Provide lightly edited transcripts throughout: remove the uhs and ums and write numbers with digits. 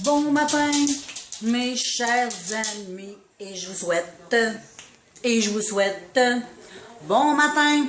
Bon matin, mes chers amis, et je vous souhaite, bon matin,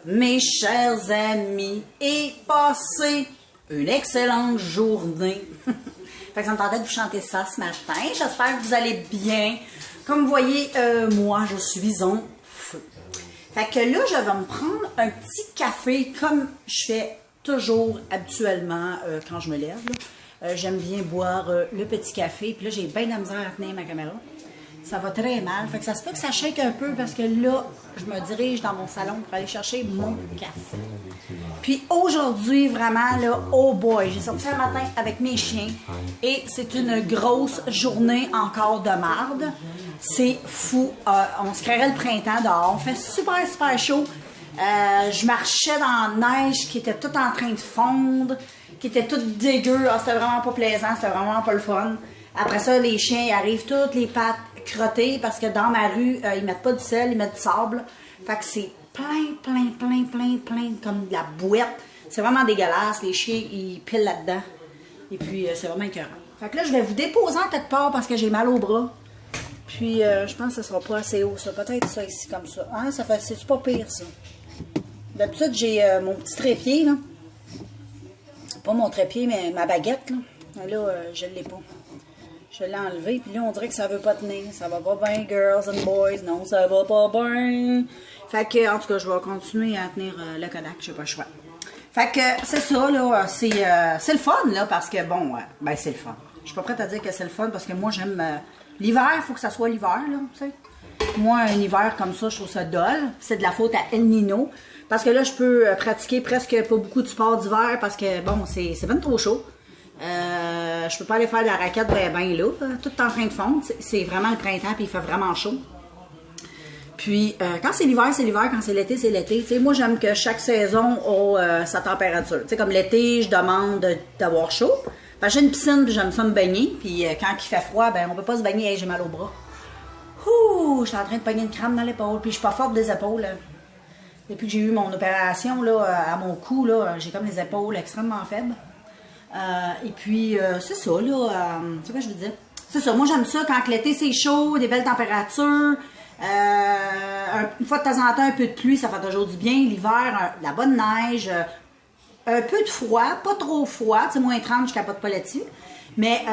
mes chers amis, et passez une excellente journée. Fait que ça me tentait de vous chanter ça ce matin. J'espère que vous allez bien. Comme vous voyez, moi, je suis en feu. Fait que là, je vais me prendre un petit café comme je fais toujours habituellement quand je me lève. J'aime bien boire le petit café. Puis là, j'ai bien de la misère à tenir ma caméra. Ça va très mal. Fait que ça se peut que ça shake un peu parce que là, je me dirige dans mon salon pour aller chercher mon café. Puis aujourd'hui, vraiment, là, oh boy, j'ai sorti un matin avec mes chiens et c'est une grosse journée encore de marde. C'est fou. On se créerait le printemps dehors. On fait super, super chaud. Je marchais dans la neige qui était toute en train de fondre, qui était toute dégueu. C'était vraiment pas plaisant, c'était vraiment pas le fun. Après ça, les chiens ils arrivent toutes les pattes crottées parce que dans ma rue, ils mettent pas du sel, ils mettent du sable. Fait que c'est plein, comme de la bouette. C'est vraiment dégueulasse. Les chiens, ils pilent là-dedans. Et puis, c'est vraiment écœurant. Fait que là, je vais vous déposer en quelque part parce que j'ai mal au bras. Puis, je pense que ce sera pas assez haut, ça. Peut-être ça ici, comme ça. Hein? C'est pas pire, ça. D'habitude, j'ai mon petit trépied, là. Pas mon trépied, mais ma baguette, là. Mais là, je l'ai pas. Je l'ai enlevé, puis là, on dirait que ça veut pas tenir. Ça va pas bien, girls and boys. Non, ça va pas bien. Fait que, en tout cas, je vais continuer à tenir le Kodak. J'ai pas le choix. Fait que, c'est ça, là. C'est le fun, là, parce que, bon, ben, c'est le fun. Je suis pas prête à dire que c'est le fun, parce que moi, j'aime... l'hiver, il faut que ça soit l'hiver, là, tu sais. Moi, un hiver comme ça, je trouve ça dole. C'est de la faute à El Nino. Parce que là, je peux pratiquer presque pas beaucoup de sport d'hiver, parce que, bon, c'est bien trop chaud. Je peux pas aller faire de la raquette ben là, tout en train de fondre. C'est vraiment le printemps puis il fait vraiment chaud. Puis quand c'est l'hiver, quand c'est l'été, c'est l'été. Moi j'aime que chaque saison ait sa température. T'sais, comme l'été, je demande d'avoir chaud. J'ai une piscine puis j'aime ça me baigner. Puis quand il fait froid, ben on peut pas se baigner, hey, j'ai mal au bras. Ouh, je suis en train de pogner une crame dans l'épaule. Puis je suis pas forte des épaules. Depuis que j'ai eu mon opération là, à mon cou, là, j'ai comme les épaules extrêmement faibles. Et puis, c'est ça, là. C'est quoi je veux dire? C'est ça, moi j'aime ça quand l'été c'est chaud, des belles températures. Une fois de temps en temps, un peu de pluie, ça fait toujours du bien. L'hiver, la bonne neige, un peu de froid, pas trop froid. Tu sais, moins 30, je capote pas là-dessus. Mais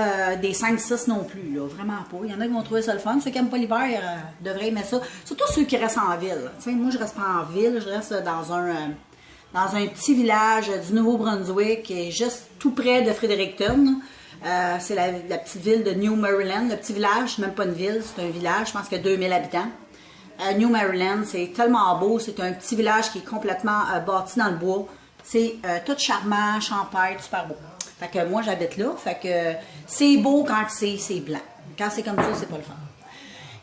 des 5-6 non plus, là. Vraiment pas. Il y en a qui vont trouver ça le fun. Ceux qui n'aiment pas l'hiver devraient aimer ça. Surtout ceux qui restent en ville. Tu sais, moi, je reste pas en ville, je reste dans un petit village du Nouveau-Brunswick qui est juste tout près de Fredericton. C'est la petite ville de New Maryland. Le petit village, c'est même pas une ville, c'est un village, je pense qu'il y a 2000 habitants. New Maryland, c'est tellement beau. C'est un petit village qui est complètement bâti dans le bois. C'est tout charmant, champêtre, super beau. Fait que moi, j'habite là. Fait que c'est beau quand c'est blanc. Quand c'est comme ça, c'est pas le fun.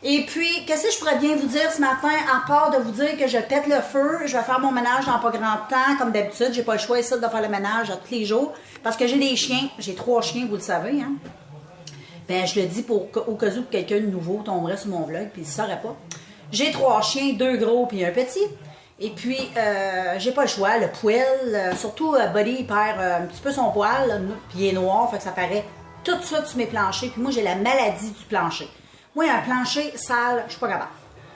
Et puis, qu'est-ce que je pourrais bien vous dire ce matin, à part de vous dire que je pète le feu, je vais faire mon ménage dans pas grand temps, comme d'habitude, j'ai pas le choix ici de faire le ménage tous les jours, parce que j'ai des chiens, j'ai 3 chiens, vous le savez, hein. Ben, je le dis au cas où quelqu'un de nouveau tomberait sur mon vlog, puis il ne saurait pas. J'ai 3 chiens, 2 gros puis un petit, et puis, j'ai pas le choix, le poil, surtout Buddy, il perd un petit peu son poil, puis il est noir, fait que ça paraît tout de suite sur mes planchers, puis moi, j'ai la maladie du plancher. Moi, un plancher sale, je suis pas capable.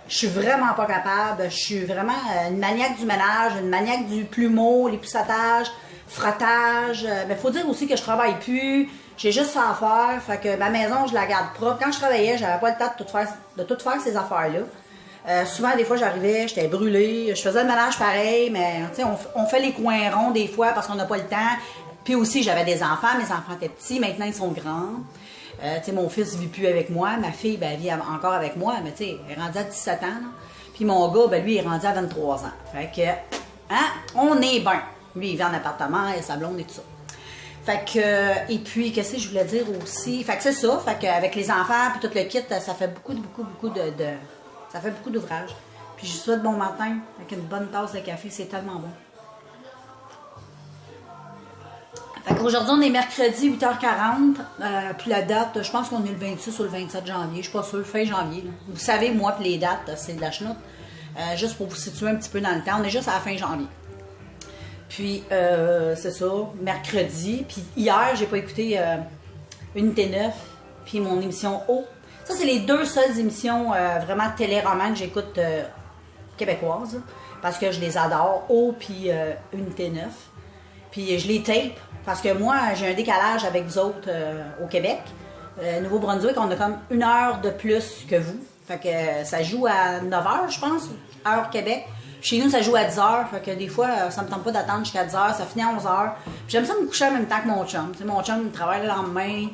Je suis vraiment pas capable. Je suis vraiment une maniaque du ménage, une maniaque du plumeau, l'époussetage, frottage. Mais faut dire aussi que je travaille plus. J'ai juste ça à faire. Fait que ma maison, je la garde propre. Quand je travaillais, j'avais pas le temps de tout faire ces affaires-là. Souvent, des fois, j'arrivais, j'étais brûlée. Je faisais le ménage pareil, mais tu sais, on fait les coins ronds des fois parce qu'on n'a pas le temps. Puis aussi, j'avais des enfants. Mes enfants étaient petits. Maintenant, ils sont grands. Tu sais, mon fils ne vit plus avec moi, ma fille, ben, elle vit encore avec moi, mais tu sais, elle est rendue à 17 ans, là. Puis mon gars, ben, lui, il est rendu à 23 ans. Fait que, hein, on est bien. Lui, il vit en appartement, il a sa blonde et tout ça. Fait que, et puis, qu'est-ce que je voulais dire aussi? Fait que c'est ça, fait qu'avec les enfants, puis tout le kit, ça fait beaucoup ça fait beaucoup d'ouvrages. Puis je vous souhaite bon matin, avec une bonne tasse de café, c'est tellement bon. Aujourd'hui, on est mercredi 8h40, puis la date, je pense qu'on est le 26 ou le 27 janvier, je suis pas sûre, fin janvier. Là. Vous savez, moi, puis les dates, c'est de la chenoute. Juste pour vous situer un petit peu dans le temps, on est juste à la fin janvier. Puis, c'est ça, mercredi. Puis hier, j'ai pas écouté Unité 9, puis mon émission O. Ça, c'est les deux seules émissions vraiment téléromans que j'écoute québécoises, parce que je les adore, O puis Unité 9. Puis je les tape, parce que moi, j'ai un décalage avec vous autres au Québec. Nouveau-Brunswick, on a comme 1 heure de plus que vous. Fait que ça joue à 9 h, je pense, heure Québec. Chez nous, ça joue à 10 h. Fait que des fois, ça me tente pas d'attendre jusqu'à 10 h. Ça finit à 11 h. J'aime ça me coucher en même temps que mon chum. T'sais, mon chum, il travaille le lendemain.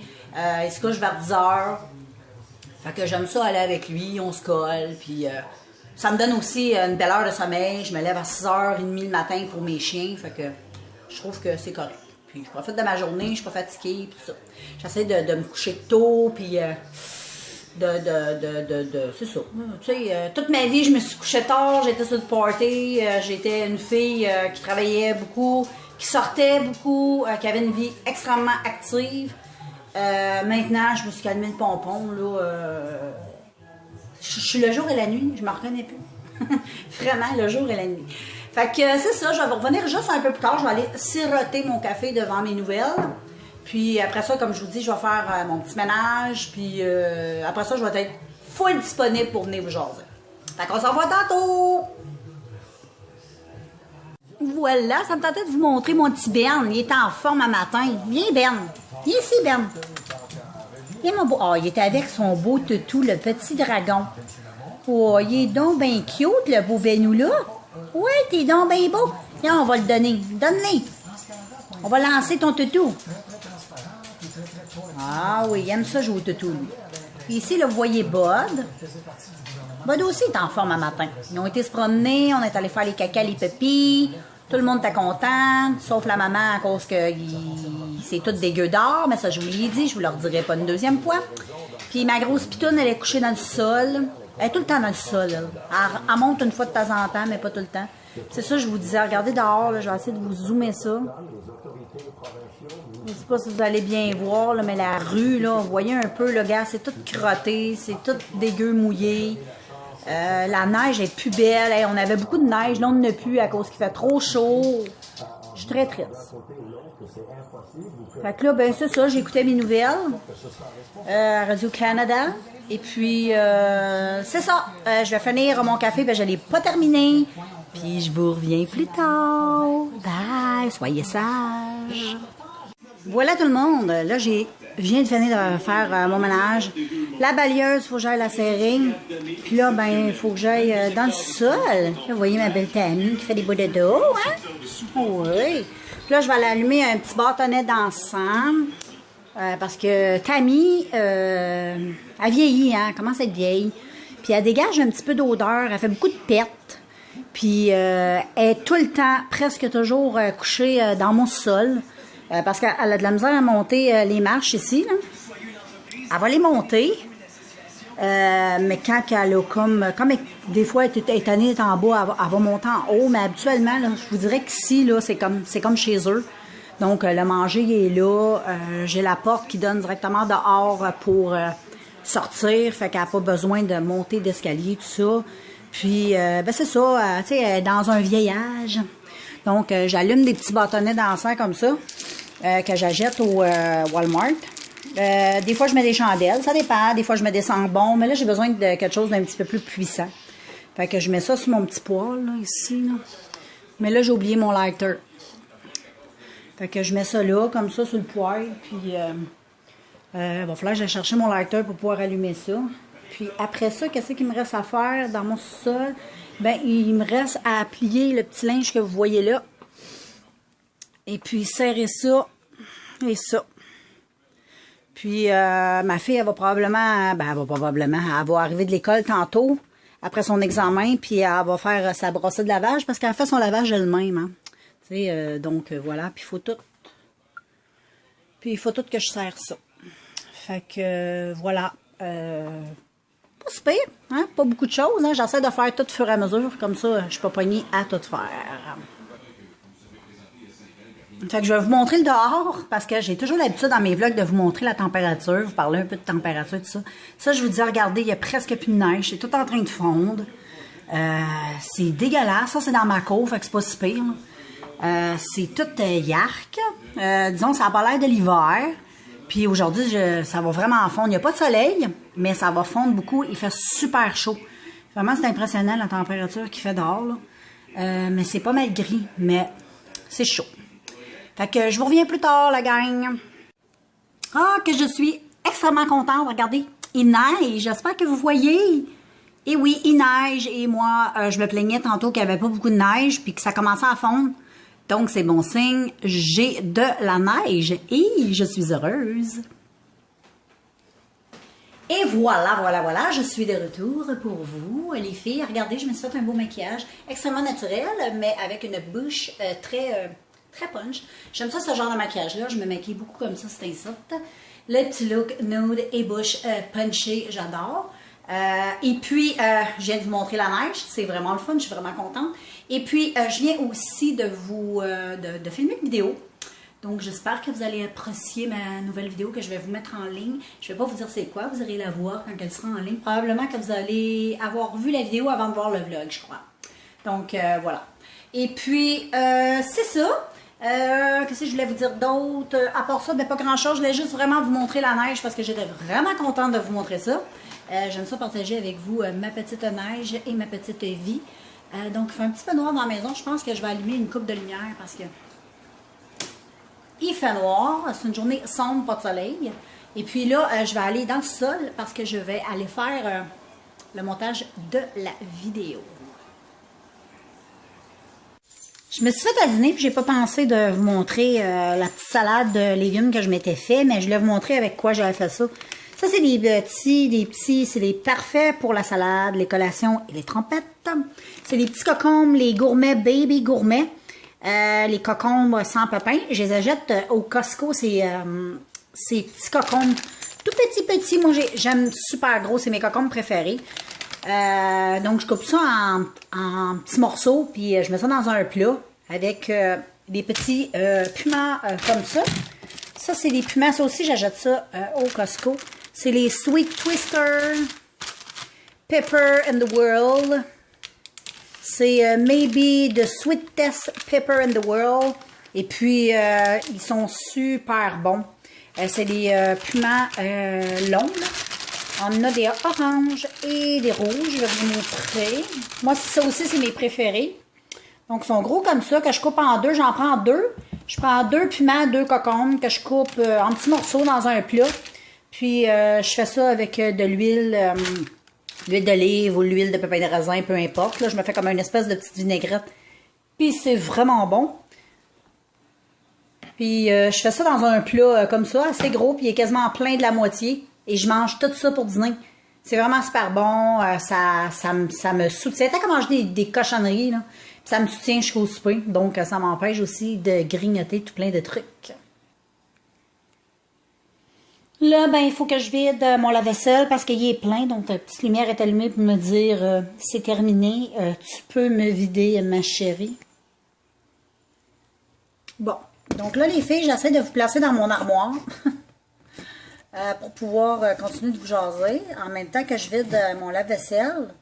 Il se couche vers 10 h. Fait que j'aime ça aller avec lui. On se colle. Puis ça me donne aussi une belle heure de sommeil. Je me lève à 6h30 le matin pour mes chiens. Fait que je trouve que c'est correct. Puis je profite de ma journée. Je suis pas fatiguée. Puis tout ça. J'essaie de me coucher tôt. Puis... c'est ça. Tu sais, toute ma vie, je me suis couchée tard, j'étais sur le party, j'étais une fille qui travaillait beaucoup, qui sortait beaucoup, qui avait une vie extrêmement active. Maintenant, je me suis calmé le pompon, là. Je suis le jour et la nuit, je me reconnais plus. Vraiment, le jour et la nuit. Fait que c'est ça, je vais revenir juste un peu plus tard, je vais aller siroter mon café devant mes nouvelles. Puis après ça, comme je vous dis, je vais faire mon petit ménage. Puis après ça, je vais être full disponible pour venir vous jaser. Fait qu'on se revoit tantôt! Voilà, ça me tentait de vous montrer mon petit Ben. Il était en forme un matin. Viens, Ben. Viens ici, Ben. Viens, mon beau. Oh, il était avec son beau toutou, le petit dragon. Oh, il est donc bien cute, le beau Benou, là. Ouais, t'es donc bien beau. Viens, on va le donner. Donne-le. On va lancer ton toutou. Ah oui, il aime ça jouer au toutou, lui. Puis ici, là, vous voyez Bud. Bud aussi est en forme un matin. Ils ont été se promener, on est allé faire les caca, les pépis. Tout le monde était content, sauf la maman à cause que c'est tout dégueu d'or. Mais ça, je vous l'ai dit, je vous le redirai pas une deuxième fois. Puis ma grosse pitoune, elle est couchée dans le sol. Elle est tout le temps dans le sol, elle. Elle monte une fois de temps en temps, mais pas tout le temps. C'est ça, je vous disais, regardez dehors, là, je vais essayer de vous zoomer ça. Je ne sais pas si vous allez bien voir, là, mais la rue, là, vous voyez un peu, le gars, c'est tout crotté, c'est tout dégueu, mouillé. La neige est plus belle. Hey, on avait beaucoup de neige, là, on n'en a plus à cause qu'il fait trop chaud. Je suis très triste. Fait que là, ben c'est ça, j'écoutais mes nouvelles à Radio-Canada. Et puis, c'est ça. Je vais finir mon café, ben je ne l'ai pas terminé. Puis, je vous reviens plus tard. Bye, soyez sages. Voilà tout le monde. Là, je viens de finir de faire mon ménage. La balieuse, il faut que j'aille la serrer. Puis là, ben, il faut que j'aille dans le sol. Là, vous voyez ma belle Tammy qui fait des bouts de dos, hein? Oui. Puis là, je vais aller allumer un petit bâtonnet d'encens. Parce que Tammy, elle vieillit, hein? Elle commence à être vieille. Puis elle dégage un petit peu d'odeur. Elle fait beaucoup de pertes. Puis elle est tout le temps, presque toujours couchée dans mon sol. Parce qu'elle a de la misère à monter les marches ici, là. Elle va les monter. Mais quand elle a comme des fois elle est tannée d'être en bas, elle va monter en haut. Mais habituellement, là, je vous dirais qu'ici, là, c'est comme chez eux. Donc, le manger il est là. J'ai la porte qui donne directement dehors pour sortir. Fait qu'elle n'a pas besoin de monter d'escalier, tout ça. Puis, ben c'est ça, tu sais, elle est dans un vieillage. Donc, j'allume des petits bâtonnets d'encens comme ça, que j'achète au Walmart. Des fois, je mets des chandelles, ça dépend. Des fois, je mets des sambons, mais là, j'ai besoin de quelque chose d'un petit peu plus puissant. Fait que je mets ça sur mon petit poêle, là, ici, là. Mais là, j'ai oublié mon lighter. Fait que je mets ça là, comme ça, sur le poêle. Puis, il va falloir que j'aille chercher mon lighter pour pouvoir allumer ça. Puis après ça, qu'est-ce qu'il me reste à faire dans mon sous-sol? Ben, il me reste à plier le petit linge que vous voyez là. Et puis serrer ça et ça. Puis ma fille, elle va probablement, elle va arriver de l'école tantôt, après son examen, puis elle va faire sa brossée de lavage, parce qu'elle fait son lavage elle-même, hein. Tu sais, donc voilà, puis il faut tout que je serre ça. Fait que voilà. Pas super, hein? Pas beaucoup de choses, hein? J'essaie de faire tout au fur et à mesure, comme ça, je suis pas pognée à tout faire. Fait que je vais vous montrer le dehors, parce que j'ai toujours l'habitude dans mes vlogs de vous montrer la température, vous parler un peu de température, tout ça. Ça, je vous dis, regardez, il y a presque plus de neige, c'est tout en train de fondre. C'est dégueulasse, ça c'est dans ma cour, fait que c'est pas si pire. C'est tout yark. Disons, ça a pas l'air de l'hiver. Puis aujourd'hui, ça va vraiment fondre. Il n'y a pas de soleil, mais ça va fondre beaucoup. Il fait super chaud. Vraiment, c'est impressionnant la température qu'il fait dehors. Là. Mais c'est pas mal gris, mais c'est chaud. Fait que je vous reviens plus tard, la gang. Ah, que je suis extrêmement contente. Regardez, il neige. J'espère que vous voyez. Et oui, il neige. Et moi, je me plaignais tantôt qu'il n'y avait pas beaucoup de neige puis que ça commençait à fondre. Donc, c'est bon signe. J'ai de la neige et je suis heureuse. Et voilà, je suis de retour pour vous, les filles. Regardez, je me suis fait un beau maquillage extrêmement naturel, mais avec une bouche très punch. J'aime ça, ce genre de maquillage-là. Je me maquille beaucoup comme ça, c'est insolte. Le petit look nude et bouche punchée, j'adore. Et puis, je viens de vous montrer la neige. C'est vraiment le fun, je suis vraiment contente. Et puis, je viens aussi de vous de filmer une vidéo. Donc, j'espère que vous allez apprécier ma nouvelle vidéo que je vais vous mettre en ligne. Je ne vais pas vous dire c'est quoi, vous irez la voir quand elle sera en ligne. Probablement que vous allez avoir vu la vidéo avant de voir le vlog, je crois. Donc, voilà. Et puis, c'est ça. Qu'est-ce que je voulais vous dire d'autre? À part ça, ben, pas grand-chose. Je voulais juste vraiment vous montrer la neige parce que j'étais vraiment contente de vous montrer ça. J'aime ça partager avec vous ma petite neige et ma petite vie. Donc, il fait un petit peu noir dans la maison. Je pense que je vais allumer une coupe de lumière parce que il fait noir. C'est une journée sombre, pas de soleil. Et puis là, je vais aller dans le sol parce que je vais aller faire le montage de la vidéo. Je me suis fait à dîner puis j'ai pas pensé de vous montrer la petite salade de légumes que je m'étais fait, mais je vais vous montrer avec quoi j'avais fait ça. Ça, c'est des petits, c'est des parfaits pour la salade, les collations et les trempettes. C'est les petits cocombes, les gourmets, baby gourmets. Les cocombes sans pépins. Je les achète au Costco, ces petits cocombes tout petits. Moi, j'aime super gros, c'est mes cocombes préférés. Donc, je coupe ça en petits morceaux, puis je mets ça dans un plat avec des petits piments comme ça. Ça, c'est des piments, ça aussi, j'achète ça au Costco. C'est les Sweet Twister Pepper in the World. C'est maybe the sweetest pepper in the world. Et puis, ils sont super bons. C'est des piments longs. Là. On a des oranges et des rouges. Je vais vous montrer. Moi, ça aussi, c'est mes préférés. Donc, ils sont gros comme ça, que je coupe en deux. J'en prends deux. Je prends 2 piments, 2 cocombes que je coupe en petits morceaux dans un plat. Puis, je fais ça avec de l'huile... l'huile d'olive ou l'huile de pépins de raisin, peu importe. Là, je me fais comme une espèce de petite vinaigrette. Puis c'est vraiment bon. Puis je fais ça dans un plat comme ça, assez gros, puis il est quasiment plein de la moitié. Et je mange tout ça pour dîner. C'est vraiment super bon. Ça me soutient. T'as qu'à manger des cochonneries, là. Puis ça me soutient jusqu'au souper. Donc ça m'empêche aussi de grignoter tout plein de trucs. Là, ben, il faut que je vide mon lave-vaisselle parce qu'il est plein. Donc, ta petite lumière est allumée pour me dire c'est terminé. Tu peux me vider, ma chérie. Bon. Donc là, les filles, j'essaie de vous placer dans mon armoire pour pouvoir continuer de vous jaser en même temps que je vide mon lave-vaisselle.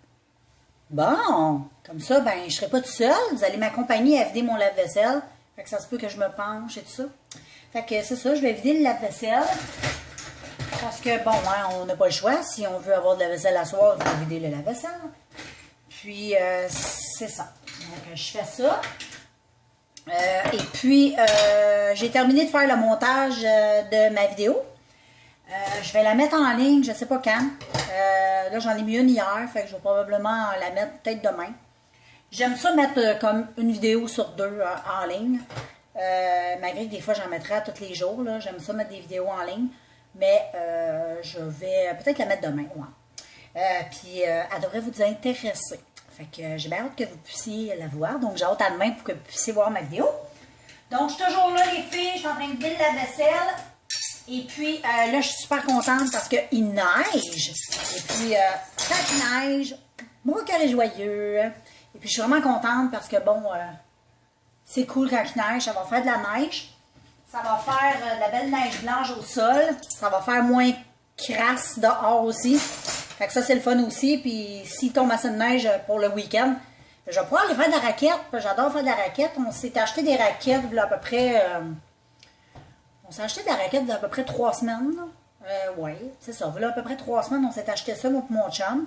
Bon. Comme ça, ben, je ne serai pas toute seule. Vous allez m'accompagner à vider mon lave-vaisselle. Fait que ça se peut que je me penche et tout ça. Fait que c'est ça, je vais vider le lave-vaisselle. Parce que, bon, hein, on n'a pas le choix. Si on veut avoir de la vaisselle à soir, il faut vider le lave-vaisselle. Puis, c'est ça. Donc, je fais ça. Et puis, j'ai terminé de faire le montage de ma vidéo. Je vais la mettre en ligne, je ne sais pas quand. Là, j'en ai mis une hier, fait que je vais probablement la mettre peut-être demain. J'aime ça mettre comme une vidéo sur 2 en ligne. Malgré que des fois, j'en mettrai tous les jours. J'aime ça mettre des vidéos en ligne. Mais je vais peut-être la mettre demain. Ouais. Puis elle devrait vous intéresser. Fait que j'ai bien hâte que vous puissiez la voir. Donc j'ai hâte à demain pour que vous puissiez voir ma vidéo. Donc je suis toujours là les filles. Je suis en train de vider la vaisselle. Et puis là je suis super contente parce qu'il neige. Et puis quand il neige, mon cœur est joyeux. Et puis je suis vraiment contente parce que bon, c'est cool quand il neige. Ça va faire de la neige. Ça va faire de la belle neige blanche au sol. Ça va faire moins crasse dehors aussi. Fait que ça, c'est le fun aussi. Puis s'il tombe assez de neige pour le week-end, je vais pouvoir aller faire de la raquette. J'adore faire de la raquette. On s'est acheté des raquettes, là, à peu près... On s'est acheté des raquettes d'à peu près 3 semaines. Oui, c'est ça. Voilà, à peu près 3 semaines, on s'est acheté ça, moi et mon chum.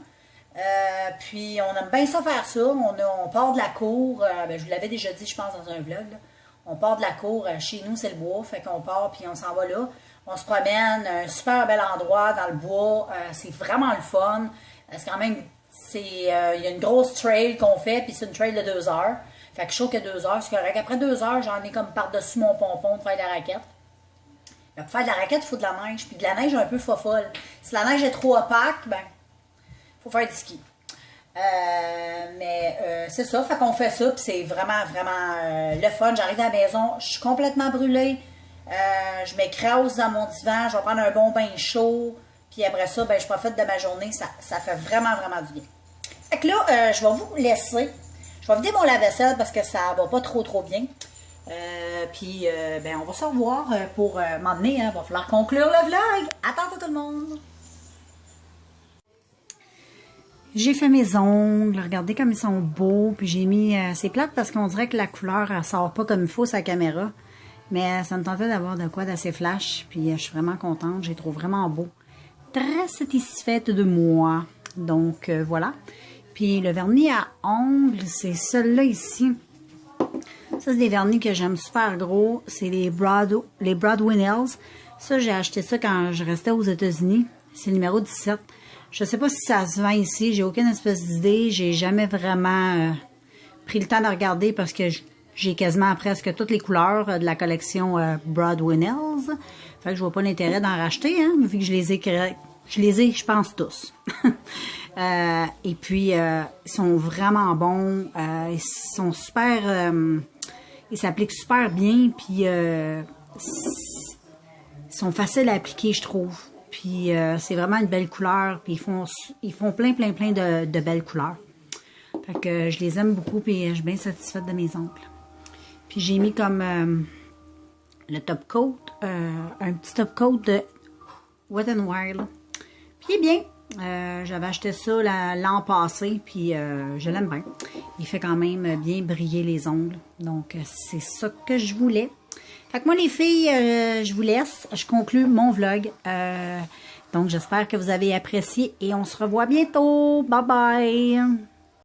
Puis on aime bien ça faire ça. On part de la cour. Ben, je vous l'avais déjà dit, je pense, dans un vlog. Là. On part de la cour. Chez nous, c'est le bois. Fait qu'on part, puis on s'en va là. On se promène. Un super bel endroit dans le bois. C'est vraiment le fun. C'est quand même... Il y a une grosse trail qu'on fait, puis c'est une trail de 2 heures. Fait que je trouve que 2 heures, c'est correct. Après 2 heures, j'en ai comme par-dessus mon pompon pour faire de la raquette. Pour faire de la raquette, il faut de la neige. Puis de la neige un peu fofolle. Si la neige est trop opaque, ben, il faut faire du ski. Mais c'est ça, fait qu'on fait ça, puis c'est vraiment, vraiment le fun. J'arrive à la maison, je suis complètement brûlée. Je m'écrase dans mon divan, je vais prendre un bon bain chaud. Puis après ça, ben, je profite de ma journée. Ça fait vraiment, vraiment du bien. Fait que là, je vais vous laisser. Je vais vider mon lave-vaisselle parce que ça va pas trop, trop bien. Puis, ben, on va se revoir pour m'emmener. Hein. Il va falloir conclure le vlog. Attends tout le monde. J'ai fait mes ongles. Regardez comme ils sont beaux. Puis j'ai mis... c'est plate parce qu'on dirait que la couleur, elle sort pas comme il faut sa caméra. Mais ça me tentait d'avoir de quoi d'assez flash. Puis je suis vraiment contente. Je les trouve vraiment beaux. Très satisfaite de moi. Donc, voilà. Puis le vernis à ongles, c'est celui-là ici. Ça, c'est des vernis que j'aime super gros. C'est les Broadway Nails. Ça, j'ai acheté ça quand je restais aux États-Unis. C'est le numéro 17. Je sais pas si ça se vend ici. J'ai aucune espèce d'idée. J'ai jamais vraiment pris le temps de regarder parce que j'ai quasiment presque toutes les couleurs de la collection Broadway Nails. Fait que je vois pas l'intérêt d'en racheter, hein, vu que je les ai, je pense, tous. Et puis, ils sont vraiment bons. Ils sont super... ils s'appliquent super bien. Puis, ils sont faciles à appliquer, je trouve. Puis, c'est vraiment une belle couleur. Puis, ils font plein de belles couleurs. Fait que je les aime beaucoup. Puis, je suis bien satisfaite de mes ongles. Puis, j'ai mis comme... le top coat, un petit top coat de Wet n Wild. Puis il est bien. J'avais acheté ça l'an passé, puis je l'aime bien. Il fait quand même bien briller les ongles. Donc, c'est ça que je voulais. Fait que moi, les filles, je vous laisse. Je conclue mon vlog. Donc, j'espère que vous avez apprécié et on se revoit bientôt. Bye bye!